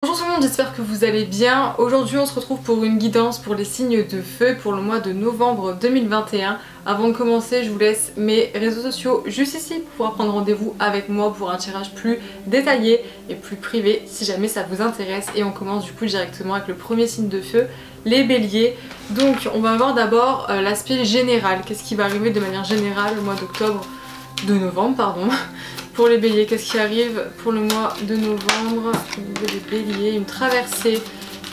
Bonjour tout le monde, j'espère que vous allez bien. Aujourd'hui on se retrouve pour une guidance pour les signes de feu pour le mois de novembre 2021. Avant de commencer, je vous laisse mes réseaux sociaux juste ici pour pouvoir prendre rendez-vous avec moi pour un tirage plus détaillé et plus privé si jamais ça vous intéresse. Et on commence du coup directement avec le premier signe de feu, les béliers. Donc on va voir d'abord l'aspect général, qu'est-ce qui va arriver de manière générale au mois de novembre pardon. Pour les béliers, qu'est-ce qui arrive pour le mois de novembre au niveau des béliers? Une traversée.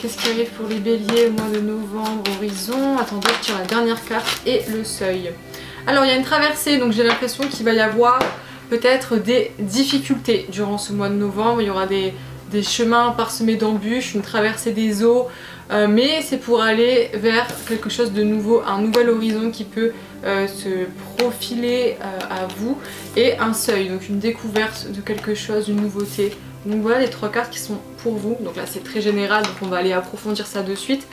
Qu'est-ce qui arrive pour les béliers au mois de novembre? Horizon. Attendez, je tire la dernière carte et le seuil. Alors il y a une traversée, donc j'ai l'impression qu'il va y avoir peut-être des difficultés durant ce mois de novembre. Il y aura des chemins parsemés d'embûches, une traversée des eaux. Mais c'est pour aller vers quelque chose de nouveau, un nouvel horizon qui peut se profiler à vous, et un seuil, donc une découverte de quelque chose, une nouveauté. Donc voilà les trois cartes qui sont pour vous. Donc là c'est très général, donc on va aller approfondir ça de suite.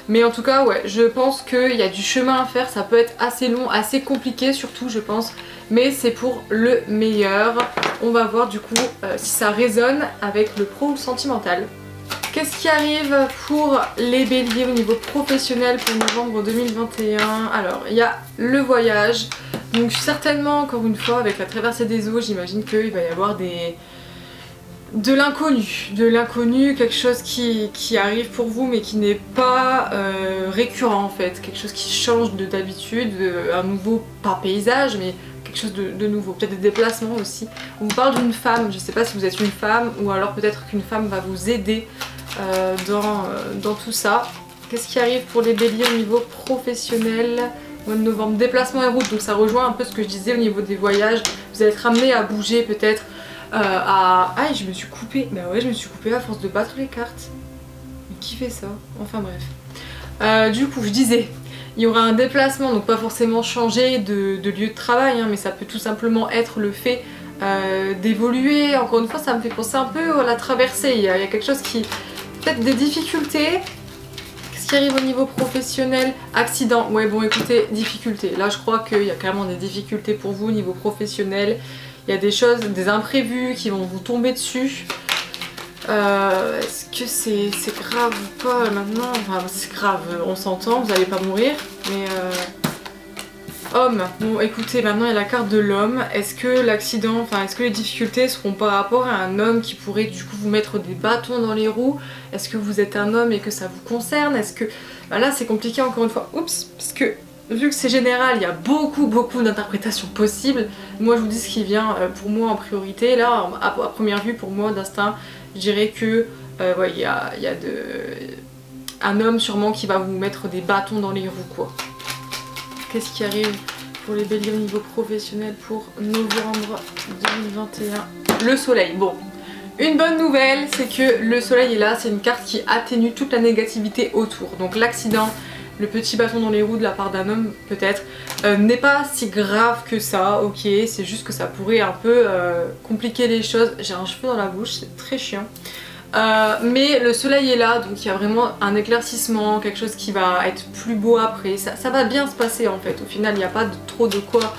Mais en tout cas ouais, je pense qu'il y a du chemin à faire, ça peut être assez long, assez compliqué surtout je pense, mais c'est pour le meilleur. On va voir du coup si ça résonne avec le pro ou le sentimental. Qu'est-ce qui arrive pour les béliers au niveau professionnel pour novembre 2021? Alors, il y a le voyage. Donc certainement, encore une fois, avec la traversée des eaux, j'imagine qu'il va y avoir de l'inconnu, quelque chose qui arrive pour vous mais qui n'est pas récurrent en fait. Quelque chose qui change de d'habitude, un nouveau, pas paysage, mais quelque chose de nouveau. Peut-être des déplacements aussi. On vous parle d'une femme, je ne sais pas si vous êtes une femme ou alors peut-être qu'une femme va vous aider dans tout ça. Qu'est-ce qui arrive pour les béliers au niveau professionnel? Mois de novembre, déplacement et route, donc ça rejoint un peu ce que je disais au niveau des voyages. Vous allez être amené à bouger peut-être à... Ah, je me suis coupée. Bah ouais, je me suis coupée à force de battre les cartes. Mais qui fait ça? Enfin bref. Du coup, je disais, il y aura un déplacement, donc pas forcément changer de lieu de travail, hein, mais ça peut tout simplement être le fait d'évoluer. Encore une fois, ça me fait penser un peu à la traversée. Il y a quelque chose qui... Peut-être des difficultés. Qu'est-ce qui arrive au niveau professionnel? Accident. Ouais, bon, écoutez, difficultés. Là, je crois qu'il y a carrément des difficultés pour vous au niveau professionnel. Il y a des choses, des imprévus qui vont vous tomber dessus. Est-ce que c'est grave ou pas maintenant? Enfin, c'est grave, on s'entend, vous n'allez pas mourir. Mais... Homme, bon écoutez, maintenant il y a la carte de l'homme. Est-ce que l'accident, enfin est-ce que les difficultés seront par rapport à un homme qui pourrait du coup vous mettre des bâtons dans les roues? Est-ce que vous êtes un homme et que ça vous concerne? Est-ce que... Ben là c'est compliqué encore une fois, oups, parce que vu que c'est général, il y a beaucoup d'interprétations possibles. Moi je vous dis ce qui vient pour moi en priorité. Là, à première vue, pour moi d'instinct, je dirais que ouais, il y a un homme sûrement qui va vous mettre des bâtons dans les roues quoi. Qu'est-ce qui arrive pour les béliers au niveau professionnel pour novembre 2021? Le soleil. Bon, une bonne nouvelle, c'est que le soleil est là, c'est une carte qui atténue toute la négativité autour. Donc l'accident, le petit bâton dans les roues de la part d'un homme peut-être, n'est pas si grave que ça, ok, c'est juste que ça pourrait un peu compliquer les choses. J'ai un cheveu dans la bouche, c'est très chiant. Mais le soleil est là, donc il y a vraiment un éclaircissement, quelque chose qui va être plus beau après. Ça va bien se passer en fait. Au final, il n'y a pas trop de quoi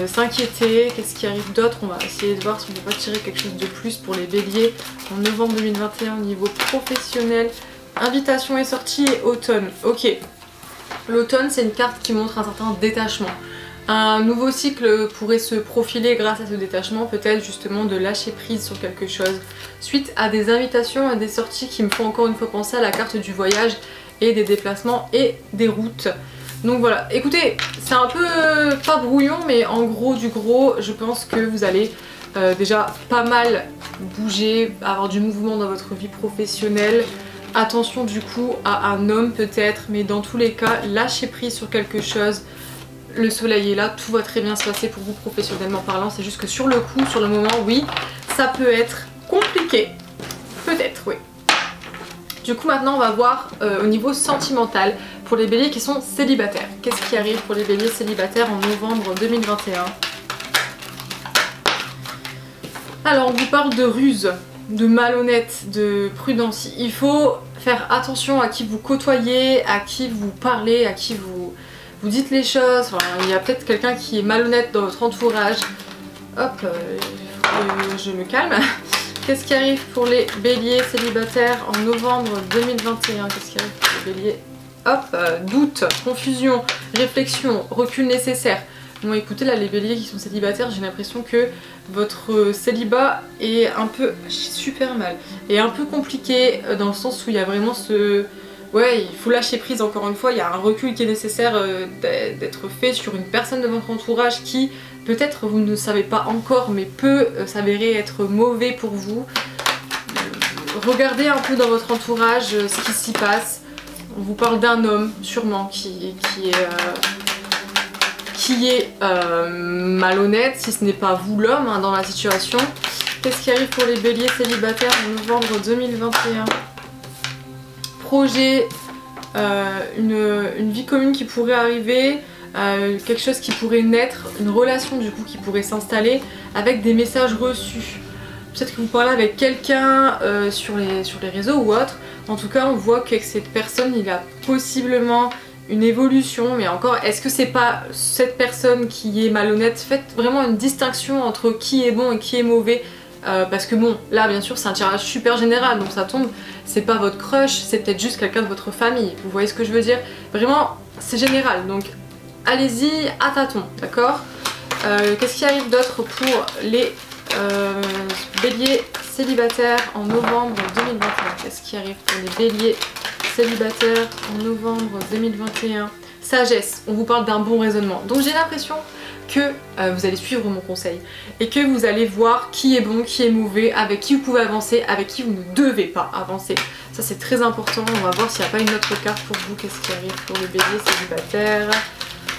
s'inquiéter. Qu'est-ce qui arrive d'autre? On va essayer de voir si on peut pas tirer quelque chose de plus pour les béliers en novembre 2021 au niveau professionnel. Invitation et sortie et automne. Ok. L'automne, c'est une carte qui montre un certain détachement. Un nouveau cycle pourrait se profiler grâce à ce détachement, peut-être justement de lâcher prise sur quelque chose, suite à des invitations, à des sorties qui me font encore une fois penser à la carte du voyage et des déplacements et des routes. Donc voilà, écoutez, c'est un peu pas brouillon, mais en gros du gros, je pense que vous allez déjà pas mal bouger, avoir du mouvement dans votre vie professionnelle. Attention du coup à un homme peut-être, mais dans tous les cas, lâchez prise sur quelque chose. Le soleil est là, tout va très bien se passer pour vous professionnellement parlant, c'est juste que sur le coup, sur le moment, oui, ça peut être compliqué. Peut-être, oui. Du coup maintenant on va voir au niveau sentimental pour les béliers qui sont célibataires. Qu'est-ce qui arrive pour les béliers célibataires en novembre 2021? Alors on vous parle de ruse, de malhonnête, de prudence. Il faut faire attention à qui vous côtoyez, à qui vous parlez, à qui vous dites les choses. Enfin, il y a peut-être quelqu'un qui est malhonnête dans votre entourage. Hop, je me calme. Qu'est-ce qui arrive pour les béliers célibataires en novembre 2021? Qu'est-ce qui arrive pour les béliers? Hop, doute, confusion, réflexion, recul nécessaire. Bon écoutez là, les béliers qui sont célibataires, j'ai l'impression que votre célibat est un peu... J'ai super mal. Est un peu compliqué dans le sens où il y a vraiment ce... Ouais, il faut lâcher prise encore une fois, il y a un recul qui est nécessaire d'être fait sur une personne de votre entourage qui, peut-être vous ne savez pas encore, mais peut s'avérer être mauvais pour vous. Regardez un peu dans votre entourage ce qui s'y passe. On vous parle d'un homme, sûrement, qui est malhonnête, si ce n'est pas vous l'homme hein, dans la situation. Qu'est-ce qui arrive pour les béliers célibataires en novembre 2021? Projet, une vie commune qui pourrait arriver, quelque chose qui pourrait naître, une relation du coup qui pourrait s'installer avec des messages reçus. Peut-être que vous parlez avec quelqu'un sur les réseaux ou autre. En tout cas, on voit qu'avec cette personne, il a possiblement une évolution, mais encore, est-ce que c'est pas cette personne qui est malhonnête? Faites vraiment une distinction entre qui est bon et qui est mauvais. Parce que bon, là bien sûr c'est un tirage super général, donc ça tombe, c'est pas votre crush, c'est peut-être juste quelqu'un de votre famille, vous voyez ce que je veux dire? Vraiment, c'est général, donc allez-y à tâtons, d'accord? Qu'est-ce qui arrive d'autre pour les béliers célibataires en novembre 2021? Qu'est-ce qui arrive pour les béliers célibataires en novembre 2021? Sagesse, on vous parle d'un bon raisonnement, donc j'ai l'impression que vous allez suivre mon conseil et que vous allez voir qui est bon, qui est mauvais, avec qui vous pouvez avancer, avec qui vous ne devez pas avancer. Ça c'est très important, on va voir s'il n'y a pas une autre carte pour vous. Qu'est-ce qui arrive pour les béliers célibataires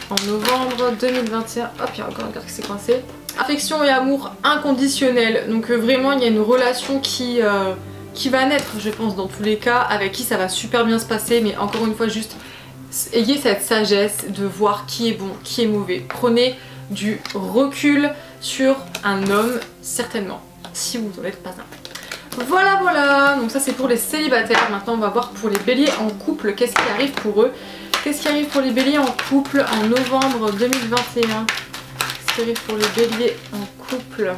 en novembre 2021? Hop, il y a encore une carte qui s'est coincée. Affection et amour inconditionnel, donc vraiment il y a une relation qui va naître je pense dans tous les cas, avec qui ça va super bien se passer, mais encore une fois juste ayez cette sagesse de voir qui est bon, qui est mauvais. Prenez du recul sur un homme, certainement, si vous n'en êtes pas un. Voilà, donc ça c'est pour les célibataires. Maintenant on va voir pour les béliers en couple, qu'est-ce qui arrive pour eux. Qu'est-ce qui arrive pour les béliers en couple en novembre 2021? Qu'est-ce qui arrive pour les béliers en couple?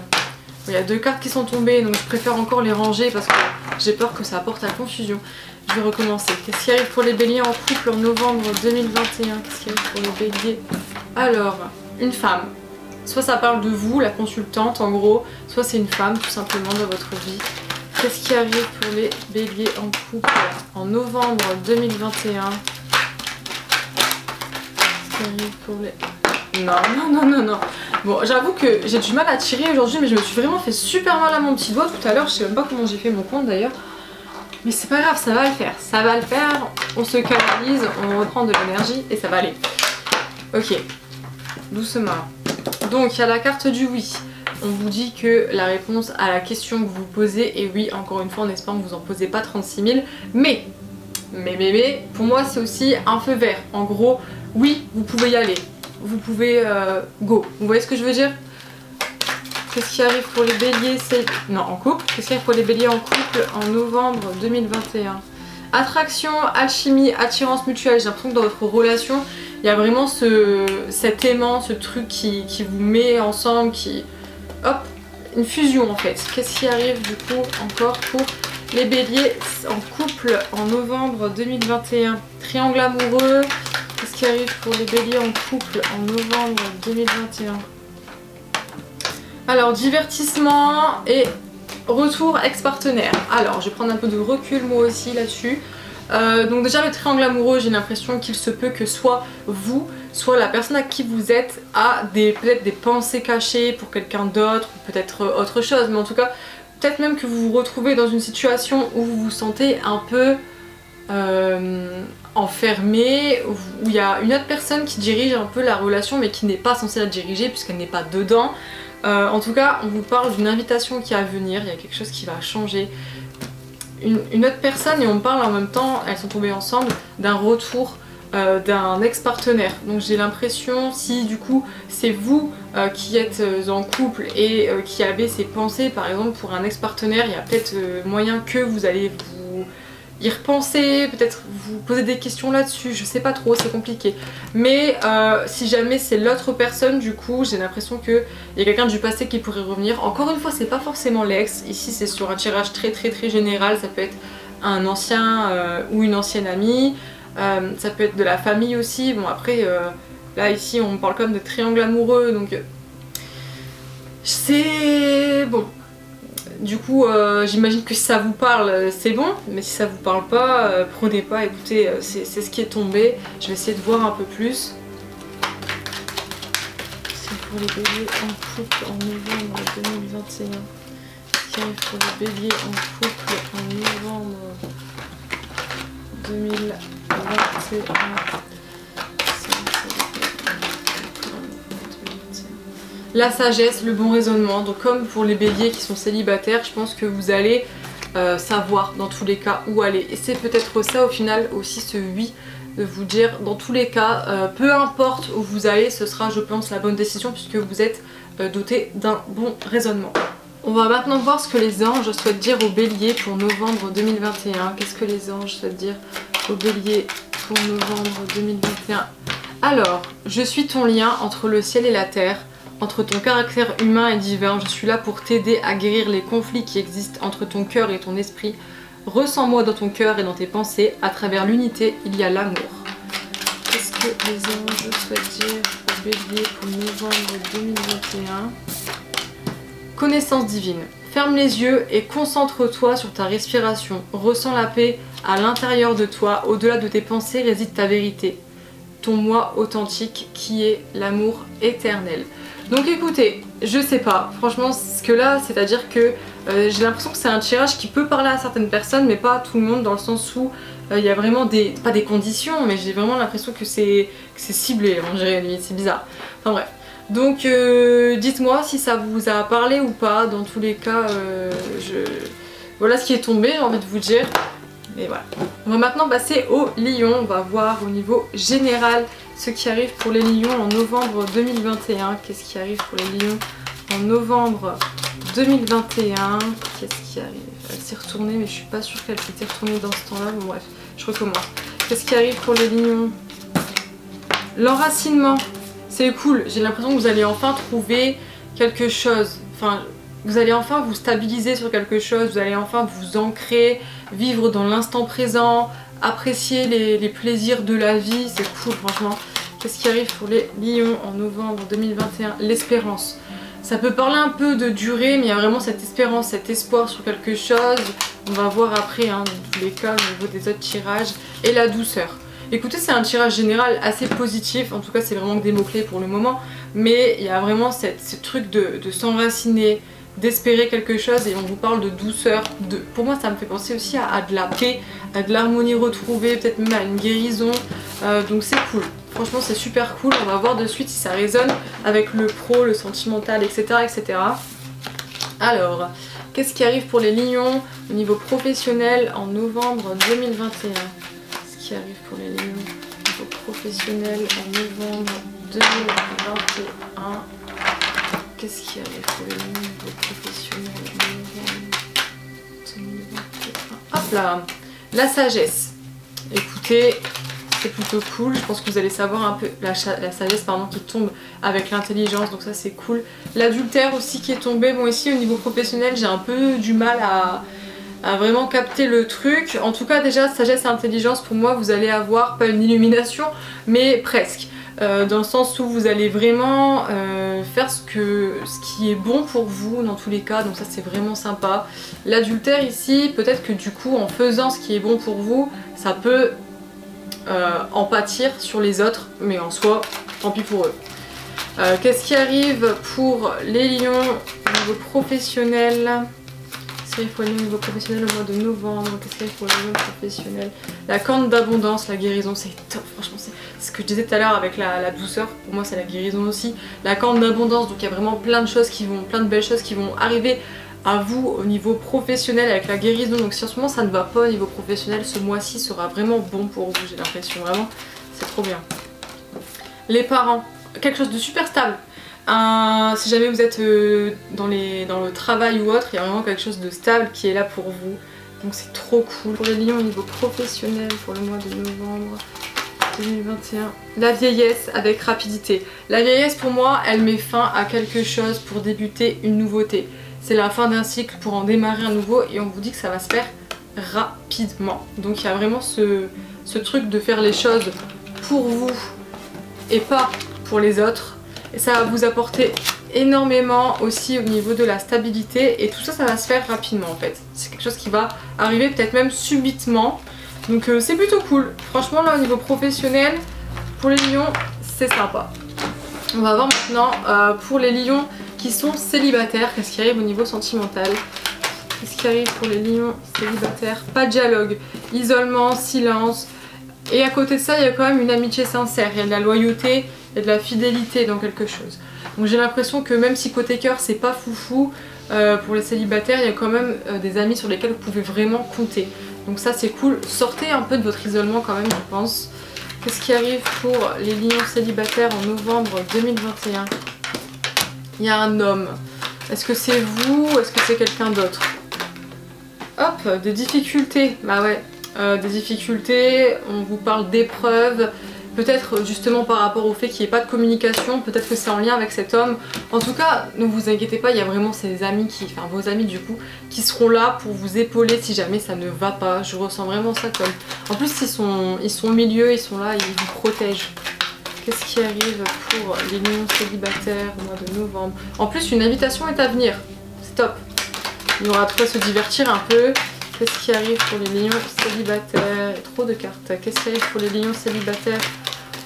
Il y a deux cartes qui sont tombées, donc je préfère encore les ranger parce que j'ai peur que ça apporte à la confusion. Je vais recommencer. Qu'est-ce qui arrive pour les béliers en couple en novembre 2021? Qu'est-ce qui arrive pour les béliers? Alors, une femme. Soit ça parle de vous, la consultante en gros, soit c'est une femme tout simplement dans votre vie. Qu'est-ce qui arrive pour les béliers en couple en novembre 2021? Qu'est-ce qui arrive pour les... Non. Bon, j'avoue que j'ai du mal à tirer aujourd'hui, mais je me suis vraiment fait super mal à mon petit doigt tout à l'heure. Je sais même pas comment j'ai fait mon compte d'ailleurs. Mais c'est pas grave, ça va le faire. Ça va le faire. On se canalise, on reprend de l'énergie et ça va aller. Ok. Doucement. Donc, il y a la carte du oui. On vous dit que la réponse à la question que vous posez est oui. Encore une fois, en espérant que vous en posez pas 36 000. Mais, pour moi, c'est aussi un feu vert. En gros, oui, vous pouvez y aller. Vous pouvez go. Vous voyez ce que je veux dire? Qu'est-ce qui arrive pour les béliers? Non, en couple. Qu'est-ce qui arrive pour les béliers en couple en novembre 2021? Attraction, alchimie, attirance mutuelle. J'ai l'impression que dans votre relation, il y a vraiment cet aimant, ce truc qui vous met ensemble, qui... Hop, une fusion en fait. Qu'est-ce qui arrive du coup encore pour les béliers en couple en novembre 2021? Triangle amoureux. Qu'est-ce qui arrive pour les béliers en couple en novembre 2021? Alors, divertissement et retour ex-partenaire. Alors, je vais prendre un peu de recul moi aussi là-dessus. Donc déjà, le triangle amoureux, j'ai l'impression qu'il se peut que soit vous, soit la personne à qui vous êtes a peut-être des pensées cachées pour quelqu'un d'autre, ou peut-être autre chose. Mais en tout cas, peut-être même que vous vous retrouvez dans une situation où vous vous sentez un peu... enfermé, où il y a une autre personne qui dirige un peu la relation mais qui n'est pas censée la diriger puisqu'elle n'est pas dedans. En tout cas, on vous parle d'une invitation qui est à venir, il y a quelque chose qui va changer. Une autre personne, et on parle en même temps, elles sont tombées ensemble, d'un retour d'un ex-partenaire. Donc j'ai l'impression, si du coup c'est vous qui êtes en couple et qui avez ces pensées par exemple pour un ex-partenaire, il y a peut-être moyen que vous allez y repenser, peut-être vous poser des questions là-dessus, je sais pas trop, c'est compliqué. Mais si jamais c'est l'autre personne, du coup, j'ai l'impression qu'il y a quelqu'un du passé qui pourrait revenir. Encore une fois, c'est pas forcément l'ex, ici c'est sur un tirage très général, ça peut être un ancien ou une ancienne amie, ça peut être de la famille aussi. Bon après, là ici on parle comme de triangle amoureux, donc c'est bon. Du coup, j'imagine que si ça vous parle, c'est bon, mais si ça vous parle pas, prenez pas, écoutez, c'est ce qui est tombé. Je vais essayer de voir un peu plus. C'est pour les béliers en couple en novembre 2021. Ce qui arrive pour les béliers en couple en novembre 2021. La sagesse, le bon raisonnement. Donc comme pour les béliers qui sont célibataires, je pense que vous allez savoir dans tous les cas où aller. Et c'est peut-être ça au final aussi, ce oui, de vous dire dans tous les cas, peu importe où vous allez, ce sera je pense la bonne décision puisque vous êtes doté d'un bon raisonnement. On va maintenant voir ce que les anges souhaitent dire aux béliers pour novembre 2021. Qu'est-ce que les anges souhaitent dire aux béliers pour novembre 2021? Alors, je suis ton lien entre le ciel et la terre. Entre ton caractère humain et divin, je suis là pour t'aider à guérir les conflits qui existent entre ton cœur et ton esprit. Ressens-moi dans ton cœur et dans tes pensées. À travers l'unité, il y a l'amour. Qu'est-ce que les anges souhaitent dire aux béliers pour novembre 2021? Connaissance divine. Ferme les yeux et concentre-toi sur ta respiration. Ressens la paix à l'intérieur de toi. Au-delà de tes pensées réside ta vérité. Ton moi authentique qui est l'amour éternel. Donc écoutez, je sais pas, franchement ce que là, c'est à dire que j'ai l'impression que c'est un tirage qui peut parler à certaines personnes mais pas à tout le monde, dans le sens où il y a vraiment pas des conditions, mais j'ai vraiment l'impression que c'est ciblé, on dirait limite, c'est bizarre. Enfin bref. Donc dites-moi si ça vous a parlé ou pas, dans tous les cas, voilà ce qui est tombé, j'ai envie de vous dire. Et voilà. On va maintenant passer aux lions, on va voir au niveau général ce qui arrive pour les lions en novembre 2021. Qu'est-ce qui arrive pour les lions en novembre 2021? Qu'est-ce qui arrive? Elle s'est retournée mais je suis pas sûre qu'elle s'était retournée dans ce temps-là. Bon bref, je recommence. Qu'est-ce qui arrive pour les lions? L'enracinement, c'est cool. J'ai l'impression que vous allez enfin trouver quelque chose. Enfin, vous allez enfin vous stabiliser sur quelque chose, vous allez enfin vous ancrer, vivre dans l'instant présent, apprécier les plaisirs de la vie, c'est cool franchement. Qu'est-ce qui arrive pour les lions en novembre 2021? L'espérance. Ça peut parler un peu de durée, mais il y a vraiment cette espérance, cet espoir sur quelque chose. On va voir après, hein, dans tous les cas, au niveau des autres tirages. Et la douceur. Écoutez, c'est un tirage général assez positif, en tout cas c'est vraiment que des mots-clés pour le moment, mais il y a vraiment ce truc de s'enraciner, d'espérer quelque chose, et on vous parle de douceur. Pour moi ça me fait penser aussi à de la paix, à de l'harmonie retrouvée, peut-être même à une guérison, donc c'est cool. Franchement c'est super cool, on va voir de suite si ça résonne avec le pro, le sentimental, etc. etc. Alors, qu'est-ce qui arrive pour les lions au niveau professionnel en novembre 2021? Qui arrive pour les lions au niveau professionnel en novembre 2021? Qu'est-ce qui arrive pour les lions au niveau professionnel en novembre 2021? Hop là, la sagesse. Écoutez, c'est plutôt cool. Je pense que vous allez savoir un peu la sagesse pardon, qui tombe avec l'intelligence, donc ça c'est cool. L'adultère aussi qui est tombé. Bon ici au niveau professionnel j'ai un peu du mal à vraiment capter le truc. En tout cas déjà sagesse et intelligence, pour moi vous allez avoir pas une illumination mais presque, dans le sens où vous allez vraiment faire ce qui est bon pour vous dans tous les cas, donc ça c'est vraiment sympa. L'adultère ici, peut-être que du coup en faisant ce qui est bon pour vous, ça peut en pâtir sur les autres, mais en soi tant pis pour eux. Qu'est-ce qui arrive pour les lions au niveau professionnel? Qu'est-ce qui arrive pour les lions au niveau professionnel au mois de novembre? Qu'est-ce qui arrive pour les lions professionnels? La corne d'abondance, la guérison, c'est top, franchement c'est ce que je disais tout à l'heure avec la douceur, pour moi c'est la guérison aussi. La corne d'abondance, donc il y a vraiment plein de belles choses qui vont arriver à vous au niveau professionnel avec la guérison. Donc si en ce moment ça ne va pas au niveau professionnel, ce mois-ci sera vraiment bon pour vous, j'ai l'impression, vraiment c'est trop bien. Les parents, quelque chose de super stable. Si jamais vous êtes dans le travail ou autre, il y a vraiment quelque chose de stable qui est là pour vous. Donc c'est trop cool. Pour les lions au niveau professionnel, pour le mois de novembre 2021. La vieillesse avec rapidité. La vieillesse pour moi, elle met fin à quelque chose pour débuter une nouveauté. C'est la fin d'un cycle pour en démarrer un nouveau et on vous dit que ça va se faire rapidement. Donc il y a vraiment ce truc de faire les choses pour vous et pas pour les autres. Et ça va vous apporter énormément aussi au niveau de la stabilité et tout ça, ça va se faire rapidement en fait. C'est quelque chose qui va arriver peut-être même subitement. Donc c'est plutôt cool. Franchement là au niveau professionnel, pour les lions, c'est sympa. On va voir maintenant pour les lions qui sont célibataires, qu'est-ce qui arrive au niveau sentimental. Qu'est-ce qui arrive pour les lions célibataires? Pas de dialogue, isolement, silence. Et à côté de ça, il y a quand même une amitié sincère, il y a de la loyauté, il y a de la fidélité dans quelque chose. Donc j'ai l'impression que même si côté cœur c'est pas foufou, pour les célibataires, il y a quand même des amis sur lesquels vous pouvez vraiment compter. Donc ça c'est cool, sortez un peu de votre isolement quand même je pense. Qu'est-ce qui arrive pour les lions célibataires en novembre 2021? Il y a un homme. Est-ce que c'est vous ou est-ce que c'est quelqu'un d'autre? Hop, des difficultés. Bah ouais, des difficultés, on vous parle d'épreuves. Peut-être justement par rapport au fait qu'il n'y ait pas de communication, peut-être que c'est en lien avec cet homme. En tout cas, ne vous inquiétez pas, il y a vraiment ces amis enfin vos amis du coup, qui seront là pour vous épauler si jamais ça ne va pas. Je ressens vraiment ça comme... En plus, ils sont au milieu, ils sont là, ils vous protègent. Qu'est-ce qui arrive pour les lions célibataires au mois de novembre? En plus, une invitation est à venir. C'est top. Il y aura de quoi se divertir un peu. Qu'est-ce qui arrive pour les lions célibataires? Trop de cartes. Qu'est-ce qui arrive pour les lions célibataires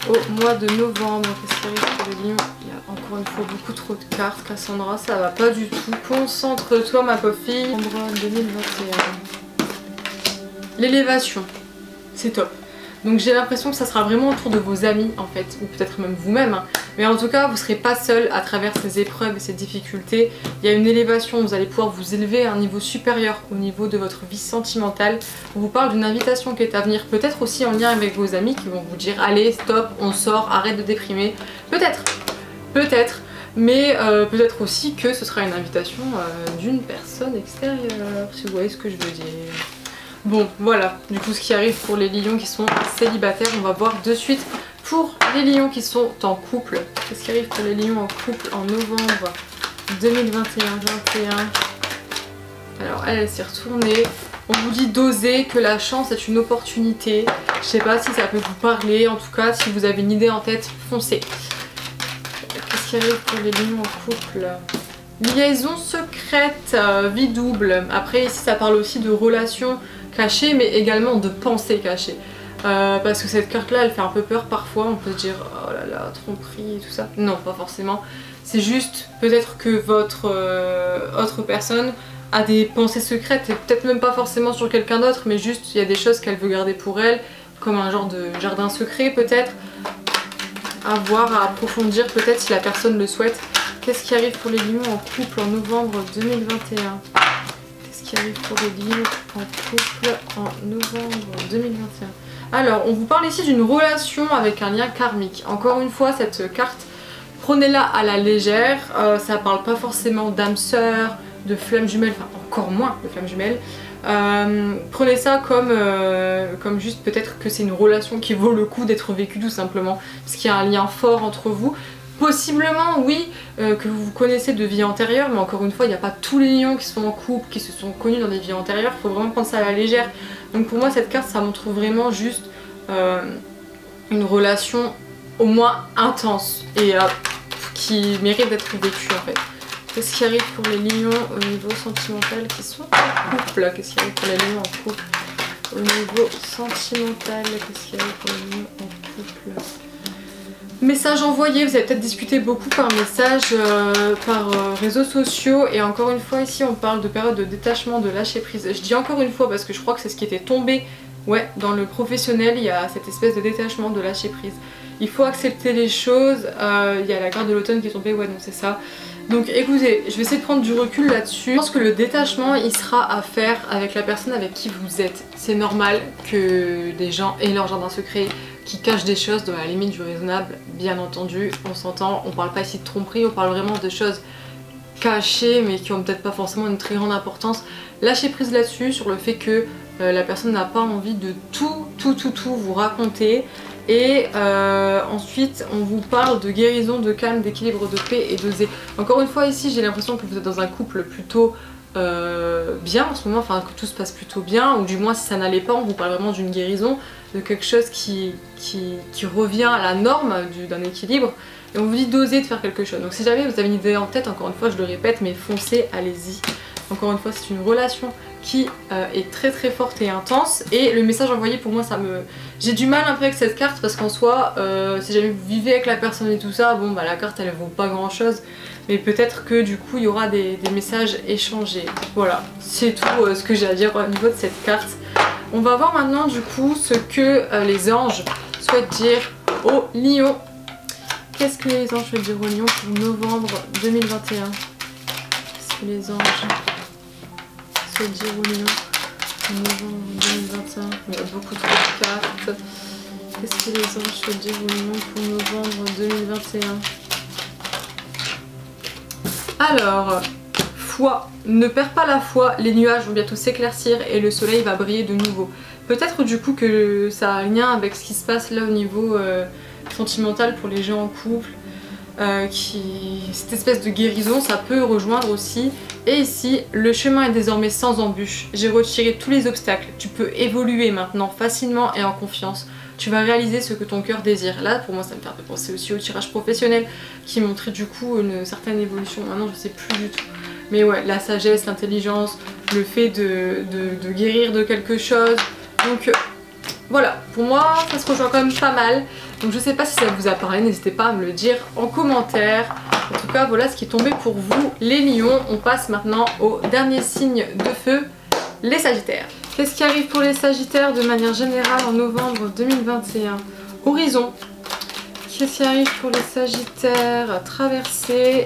au mois de novembre? Qu'est-ce qui arrive pour les lions? Il y a encore une fois beaucoup trop de cartes. Cassandra, ça va pas du tout. Concentre-toi ma pauvre fille. Novembre 2021. L'élévation. C'est top. Donc j'ai l'impression que ça sera vraiment autour de vos amis en fait, ou peut-être même vous-même. Hein. Mais en tout cas, vous ne serez pas seul à travers ces épreuves et ces difficultés. Il y a une élévation, vous allez pouvoir vous élever à un niveau supérieur au niveau de votre vie sentimentale. On vous parle d'une invitation qui est à venir, peut-être aussi en lien avec vos amis qui vont vous dire allez stop, on sort, arrête de déprimer. Peut-être, mais peut-être aussi que ce sera une invitation d'une personne extérieure, si vous voyez ce que je veux dire. Bon, voilà, du coup ce qui arrive pour les lions qui sont célibataires, on va voir de suite pour les lions qui sont en couple. Qu'est-ce qui arrive pour les lions en couple en novembre 2021. Alors elle s'est retournée. On vous dit d'oser, que la chance est une opportunité. Je sais pas si ça peut vous parler, en tout cas si vous avez une idée en tête, foncez. Qu'est-ce qui arrive pour les lions en couple? Liaison secrète, vie double. Après ici ça parle aussi de relations cachées mais également de pensées cachées. Parce que cette carte là elle fait un peu peur parfois, on peut se dire oh là là, tromperie et tout ça. Non, pas forcément. C'est juste peut-être que votre autre personne a des pensées secrètes et peut-être même pas forcément sur quelqu'un d'autre, mais juste il y a des choses qu'elle veut garder pour elle, comme un genre de jardin secret peut-être. À voir, à approfondir peut-être si la personne le souhaite. Qu'est-ce qui arrive pour les lions en couple en novembre 2021? Qu'est-ce qui arrive pour les lions en couple en novembre 2021? Alors, on vous parle ici d'une relation avec un lien karmique. Encore une fois, cette carte, prenez-la à la légère. Ça parle pas forcément d'âme sœur, de flamme jumelle, enfin encore moins de flamme jumelle. Prenez ça comme juste peut-être que c'est une relation qui vaut le coup d'être vécue tout simplement. Parce qu'il y a un lien fort entre vous. Possiblement oui, que vous vous connaissez de vie antérieure, mais encore une fois il n'y a pas tous les lions qui sont en couple, qui se sont connus dans des vies antérieures, il faut vraiment prendre ça à la légère. Donc pour moi cette carte ça montre vraiment juste une relation au moins intense et qui mérite d'être vécue en fait. Qu'est-ce qui arrive pour les lions au niveau sentimental qui sont en couple? Qu'est-ce qui arrive pour les lions en couple au niveau sentimental? Qu'est-ce qui arrive pour les lions en couple? Message envoyé, vous avez peut-être discuté beaucoup par message, par réseaux sociaux, et encore une fois ici on parle de période de détachement, de lâcher prise. Je dis encore une fois parce que je crois que c'est ce qui était tombé, ouais, dans le professionnel, il y a cette espèce de détachement, de lâcher prise. Il faut accepter les choses, il y a la carte de l'automne qui est tombée, ouais donc c'est ça. Donc écoutez, je vais essayer de prendre du recul là-dessus. Je pense que le détachement il sera à faire avec la personne avec qui vous êtes. C'est normal que des gens aient leur jardin secret, qui cachent des choses dans la limite du raisonnable, bien entendu, on s'entend, on parle pas ici de tromperie, on parle vraiment de choses cachés mais qui ont peut-être pas forcément une très grande importance. Lâchez prise là-dessus, sur le fait que la personne n'a pas envie de tout vous raconter. Et ensuite on vous parle de guérison, de calme, d'équilibre, de paix et d'oser. Encore une fois ici j'ai l'impression que vous êtes dans un couple plutôt bien en ce moment, enfin que tout se passe plutôt bien, ou du moins si ça n'allait pas, on vous parle vraiment d'une guérison, de quelque chose qui revient à la norme d'un équilibre, et on vous dit d'oser, de faire quelque chose. Donc si jamais vous avez une idée en tête, encore une fois je le répète, mais foncez, allez-y. Encore une fois c'est une relation qui est très forte et intense, et le message envoyé pour moi ça me... J'ai du mal un peu avec cette carte parce qu'en soi si jamais vous vivez avec la personne et tout ça, bon bah la carte elle vaut pas grand chose, mais peut-être que du coup il y aura des messages échangés. Voilà, c'est tout ce que j'ai à dire au niveau de cette carte. On va voir maintenant du coup ce que les anges souhaitent dire aux lions. Qu'est-ce que les anges souhaitent dire aux lions pour novembre 2021? Qu'est-ce que les anges souhaitent dire aux lions pour novembre 2021? Il y a beaucoup trop de cartes. Qu'est-ce que les anges souhaitent dire aux lions pour novembre 2021? Alors, foi, ne perds pas la foi, les nuages vont bientôt s'éclaircir et le soleil va briller de nouveau. Peut-être du coup que ça a un lien avec ce qui se passe là au niveau sentimental pour les gens en couple. Cette espèce de guérison, ça peut rejoindre aussi. Et ici, le chemin est désormais sans embûche. J'ai retiré tous les obstacles. Tu peux évoluer maintenant facilement et en confiance. Tu vas réaliser ce que ton cœur désire. Là, pour moi, ça me fait penser aussi au tirage professionnel qui montrait du coup une certaine évolution. Maintenant, je sais plus du tout. Mais ouais, la sagesse, l'intelligence, le fait de guérir de quelque chose. Donc voilà, pour moi, ça se rejoint quand même pas mal. Donc je sais pas si ça vous a parlé, n'hésitez pas à me le dire en commentaire. En tout cas, voilà ce qui est tombé pour vous, les lions. On passe maintenant au dernier signe de feu, les sagittaires. Qu'est-ce qui arrive pour les sagittaires de manière générale en novembre 2021? Horizon. Qu'est-ce qui arrive pour les sagittaires? Traversée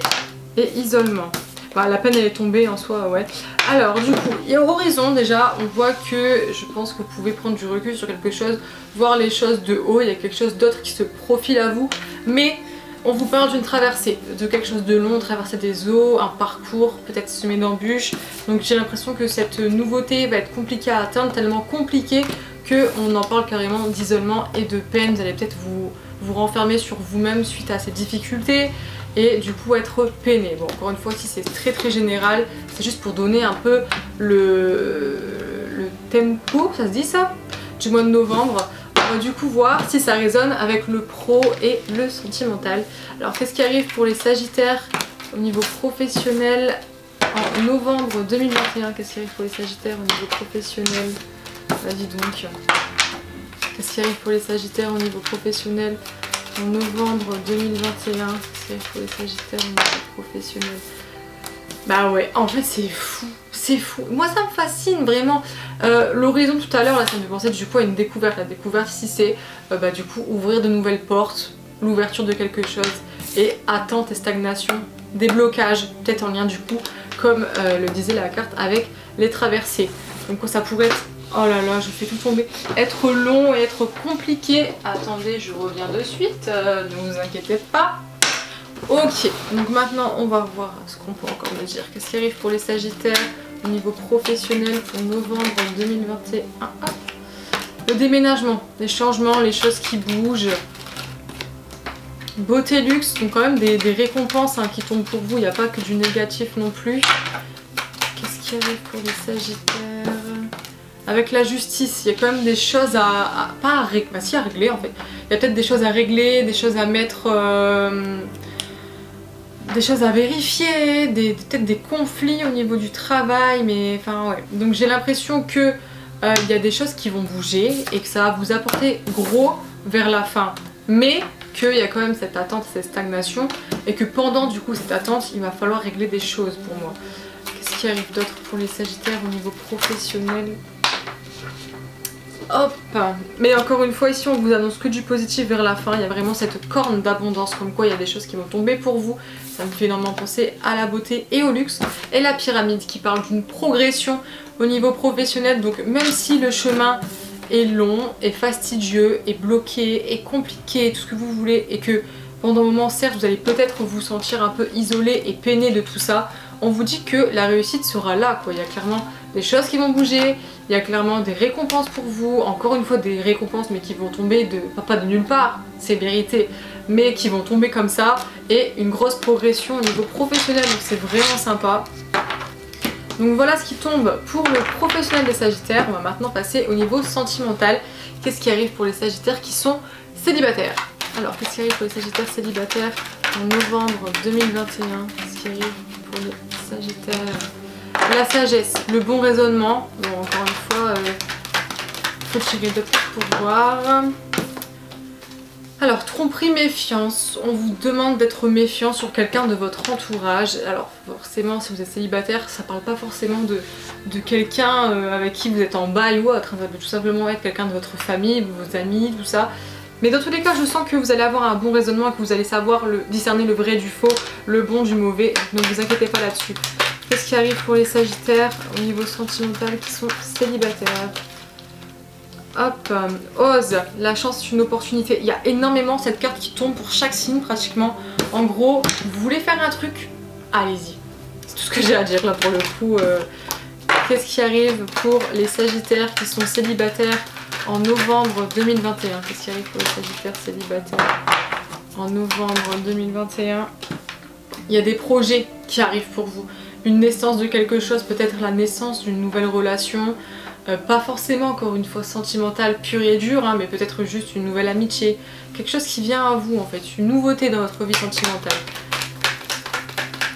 et isolement. Bah, la peine elle est tombée en soi, ouais. Alors du coup, il y a horizon déjà, on voit que je pense que vous pouvez prendre du recul sur quelque chose, voir les choses de haut, il y a quelque chose d'autre qui se profile à vous, mais on vous parle d'une traversée, de quelque chose de long, traverser des eaux, un parcours, peut-être semé d'embûches. Donc j'ai l'impression que cette nouveauté va être compliquée à atteindre, tellement compliquée qu'on en parle carrément d'isolement et de peine. Vous allez peut-être vous renfermer sur vous-même suite à ces difficultés et du coup être peiné. Bon, encore une fois ici c'est très général, c'est juste pour donner un peu le tempo, ça se dit ça, du mois de novembre. On va du coup voir si ça résonne avec le pro et le sentimental. Alors qu'est-ce qui arrive pour les sagittaires au niveau professionnel en novembre 2021? Qu'est-ce qui arrive pour les sagittaires au niveau professionnel? Vas-y donc. Qu'est-ce qui arrive pour les sagittaires au niveau professionnel en novembre 2021? Qu'est-ce qui arrive pour les sagittaires au niveau professionnel? Bah ouais, en fait c'est fou. C'est fou. Moi ça me fascine vraiment. L'horizon tout à l'heure, là ça me fait penser du coup à une découverte. La découverte ici c'est du coup ouvrir de nouvelles portes, l'ouverture de quelque chose et attente et stagnation, déblocage, peut-être en lien du coup, comme le disait la carte, avec les traversées. Donc ça pourrait être, oh là là je fais tout tomber, être long et être compliqué. Attendez, je reviens de suite, ne vous inquiétez pas. Ok, donc maintenant on va voir ce qu'on peut encore me dire. Qu'est-ce qui arrive pour les sagittaires au niveau professionnel pour novembre 2021? Le déménagement, les changements, les choses qui bougent. Beauté luxe, donc quand même des récompenses qui tombent pour vous, il n'y a pas que du négatif non plus. Qu'est-ce qui arrive pour les sagittaires? Avec la justice, il y a quand même des choses pas à régler, bah si à régler en fait. Il y a peut-être des choses à régler, des choses à mettre... des choses à vérifier, peut-être des conflits au niveau du travail, mais enfin ouais. Donc j'ai l'impression que y a des choses qui vont bouger et que ça va vous apporter gros vers la fin. Mais qu'il y a quand même cette attente, cette stagnation et que pendant du coup cette attente, il va falloir régler des choses pour moi. Qu'est-ce qui arrive d'autre pour les sagittaires au niveau professionnel? Hop. Mais encore une fois ici on vous annonce que du positif vers la fin. Il y a vraiment cette corne d'abondance, comme quoi il y a des choses qui vont tomber pour vous. Ça me fait énormément penser à la beauté et au luxe. Et la pyramide qui parle d'une progression au niveau professionnel. Donc même si le chemin est long, est fastidieux, est bloqué, est compliqué, tout ce que vous voulez, et que Pendant un moment, certes, vous allez peut-être vous sentir un peu isolé et peiné de tout ça. On vous dit que la réussite sera là, quoi. Il y a clairement des choses qui vont bouger, il y a clairement des récompenses pour vous, encore une fois des récompenses mais qui vont tomber pas de nulle part, c'est vérité, mais qui vont tomber comme ça, et une grosse progression au niveau professionnel, donc c'est vraiment sympa. Donc voilà ce qui tombe pour le professionnel des Sagittaires. On va maintenant passer au niveau sentimental. Qu'est-ce qui arrive pour les Sagittaires qui sont célibataires? Alors qu'est-ce qui arrive pour les Sagittaires célibataires en novembre 2021? Qu'est-ce qui arrive pour les Sagittaires? La sagesse, le bon raisonnement. Bon, encore une fois, faut tirer de pour voir. Alors, tromperie, méfiance. On vous demande d'être méfiant sur quelqu'un de votre entourage. Alors, forcément, si vous êtes célibataire, ça parle pas forcément de quelqu'un avec qui vous êtes en bail ou autre. Ça peut tout simplement être quelqu'un de votre famille, vos amis, tout ça. Mais dans tous les cas, je sens que vous allez avoir un bon raisonnement et que vous allez savoir discerner le vrai du faux, le bon du mauvais. Ne vous inquiétez pas là-dessus. Qu'est-ce qui arrive pour les Sagittaires au niveau sentimental qui sont célibataires? Hop, ose, la chance c'est une opportunité. Il y a énormément cette carte qui tombe pour chaque signe pratiquement. En gros, vous voulez faire un truc, allez-y. C'est tout ce que j'ai à dire là pour le coup. Qu'est-ce qui arrive pour les Sagittaires qui sont célibataires en novembre 2021? Qu'est-ce qui arrive pour les Sagittaires célibataires en novembre 2021? Il y a des projets qui arrivent pour vous. Une naissance de quelque chose, peut-être la naissance d'une nouvelle relation, pas forcément encore une fois sentimentale pure et dure, hein, mais peut-être juste une nouvelle amitié, quelque chose qui vient à vous en fait, une nouveauté dans votre vie sentimentale.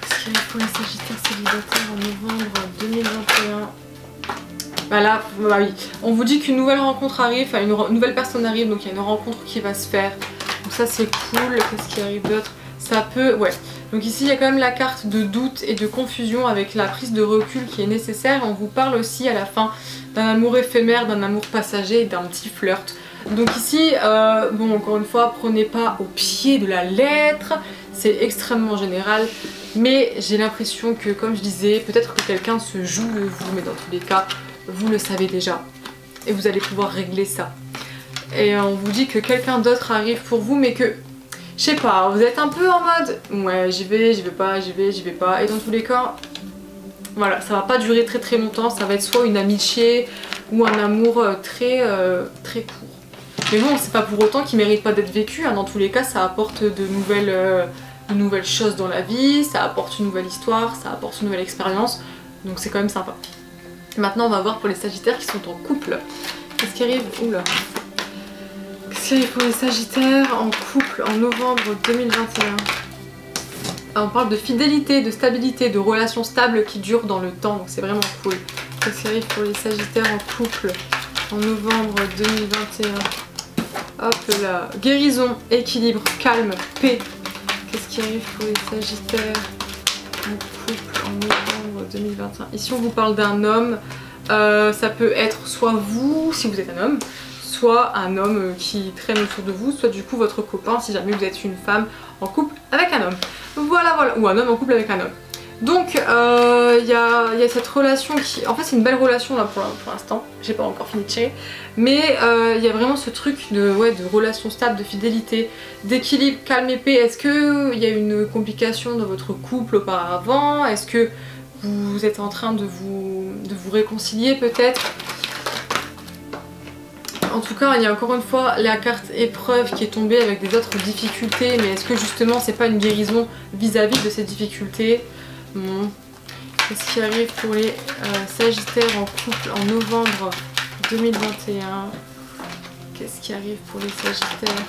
Qu'est-ce qu'il y a pour les Sagittaires célibataires en novembre 2021? Voilà, bah oui, on vous dit qu'une nouvelle rencontre arrive, enfin une nouvelle personne arrive, donc il y a une rencontre qui va se faire, donc ça c'est cool. Qu'est-ce qui arrive d'autre? Ça peut, ouais. Donc ici il y a quand même la carte de doute et de confusion avec la prise de recul qui est nécessaire. On vous parle aussi à la fin d'un amour éphémère, d'un amour passager et d'un petit flirt. Donc ici, bon encore une fois, prenez pas au pied de la lettre, c'est extrêmement général. Mais j'ai l'impression que, comme je disais, peut-être que quelqu'un se joue de vous, mais dans tous les cas, vous le savez déjà. Et vous allez pouvoir régler ça. Et on vous dit que quelqu'un d'autre arrive pour vous, mais que... je sais pas, vous êtes un peu en mode ouais j'y vais pas, j'y vais pas, et dans tous les cas voilà, ça va pas durer très longtemps, ça va être soit une amitié ou un amour très court. Mais bon, c'est pas pour autant qu'il mérite pas d'être vécu, hein. Dans tous les cas ça apporte de nouvelles choses dans la vie, ça apporte une nouvelle histoire, ça apporte une nouvelle expérience, donc c'est quand même sympa. Maintenant on va voir pour les Sagittaires qui sont en couple. Qu'est-ce qui arrive? Oula. Qu'est-ce qu'il y a pour les Sagittaires en couple en novembre 2021? On parle de fidélité, de stabilité, de relations stables qui durent dans le temps, donc c'est vraiment cool. Qu'est-ce qui arrive pour les Sagittaires en couple en novembre 2021? Hop là, guérison, équilibre, calme, paix. Qu'est-ce qui arrive pour les Sagittaires en couple en novembre 2021? Ici on vous parle d'un homme, ça peut être soit vous, si vous êtes un homme, soit un homme qui traîne autour de vous, soit du coup votre copain si jamais vous êtes une femme en couple avec un homme. Voilà, ou un homme en couple avec un homme. Donc il y a cette relation qui... En fait c'est une belle relation là pour l'instant, j'ai pas encore fini de tirer. Mais il y a vraiment ce truc de relation stable, de fidélité, d'équilibre, calme et paix. Est-ce qu'il y a une complication dans votre couple auparavant? Est-ce que vous êtes en train de vous réconcilier peut-être? En tout cas, il y a encore une fois la carte épreuve qui est tombée avec des autres difficultés, mais est-ce que justement c'est pas une guérison vis-à-vis de ces difficultés? Bon. Qu'est-ce qui arrive pour les Sagittaires en couple en novembre 2021? Qu'est-ce qui arrive pour les Sagittaires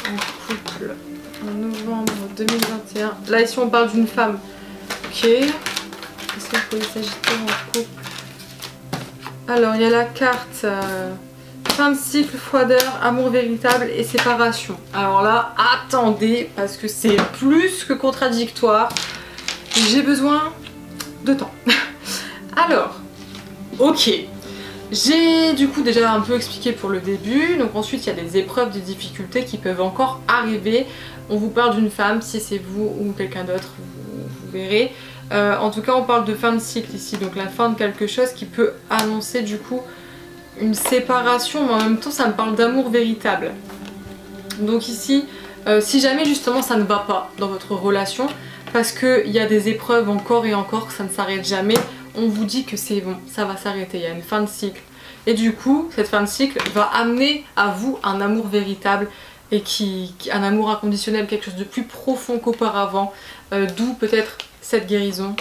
en couple en novembre 2021? Là ici on parle d'une femme. Ok. Qu'est-ce qu'il y a pour les Sagittaires en couple? Alors il y a la carte... fin de cycle, froideur, amour véritable et séparation. Alors là, attendez, parce que c'est plus que contradictoire. J'ai besoin de temps. Alors, ok. J'ai du coup déjà un peu expliqué pour le début. Donc ensuite, il y a des épreuves, des difficultés qui peuvent encore arriver. On vous parle d'une femme, si c'est vous ou quelqu'un d'autre, vous verrez. En tout cas, on parle de fin de cycle ici. Donc la fin de quelque chose qui peut annoncer du coup une séparation, mais en même temps ça me parle d'amour véritable. Donc ici Si jamais justement ça ne va pas dans votre relation, parce qu'il y a des épreuves encore et encore, que ça ne s'arrête jamais, on vous dit que c'est bon, ça va s'arrêter, il y a une fin de cycle. Et du coup, cette fin de cycle va amener à vous un amour véritable et un amour inconditionnel, quelque chose de plus profond qu'auparavant, d'où peut-être cette guérison.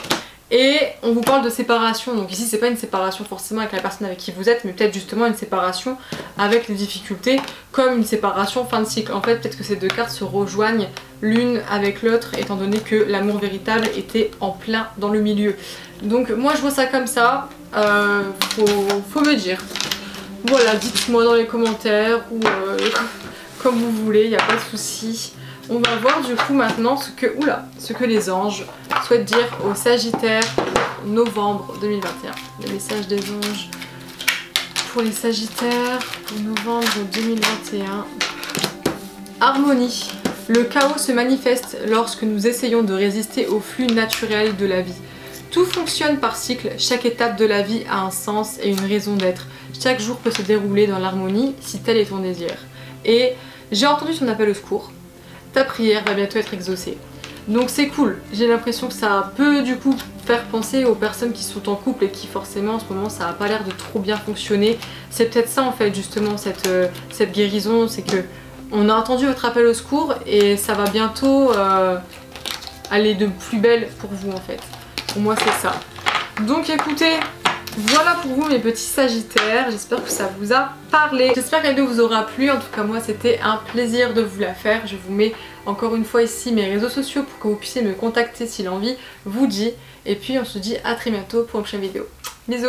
Et on vous parle de séparation, donc ici c'est pas une séparation forcément avec la personne avec qui vous êtes, mais peut-être justement une séparation avec les difficultés, comme une séparation fin de cycle. En fait, peut-être que ces deux cartes se rejoignent l'une avec l'autre, étant donné que l'amour véritable était en plein dans le milieu. Donc moi je vois ça comme ça, faut me dire. Voilà, dites-moi dans les commentaires ou comme vous voulez, il n'y a pas de souci. On va voir du coup maintenant ce que les anges souhaitent dire aux Sagittaires novembre 2021. Les messages des anges pour les Sagittaires pour novembre 2021. Harmonie. Le chaos se manifeste lorsque nous essayons de résister au flux naturel de la vie. Tout fonctionne par cycle, chaque étape de la vie a un sens et une raison d'être. Chaque jour peut se dérouler dans l'harmonie si tel est ton désir. Et j'ai entendu ton appel au secours. Ta prière va bientôt être exaucée. Donc c'est cool, j'ai l'impression que ça peut du coup faire penser aux personnes qui sont en couple et qui forcément en ce moment ça n'a pas l'air de trop bien fonctionner. C'est peut-être ça en fait justement cette guérison, c'est que on a entendu votre appel au secours et ça va bientôt aller de plus belle pour vous en fait. Pour moi c'est ça. Donc écoutez, voilà pour vous mes petits Sagittaires, j'espère que ça vous a parlé. J'espère que la vidéo vous aura plu, en tout cas moi c'était un plaisir de vous la faire. Je vous mets encore une fois ici mes réseaux sociaux pour que vous puissiez me contacter si l'envie vous dit. Et puis on se dit à très bientôt pour une prochaine vidéo. Bisous.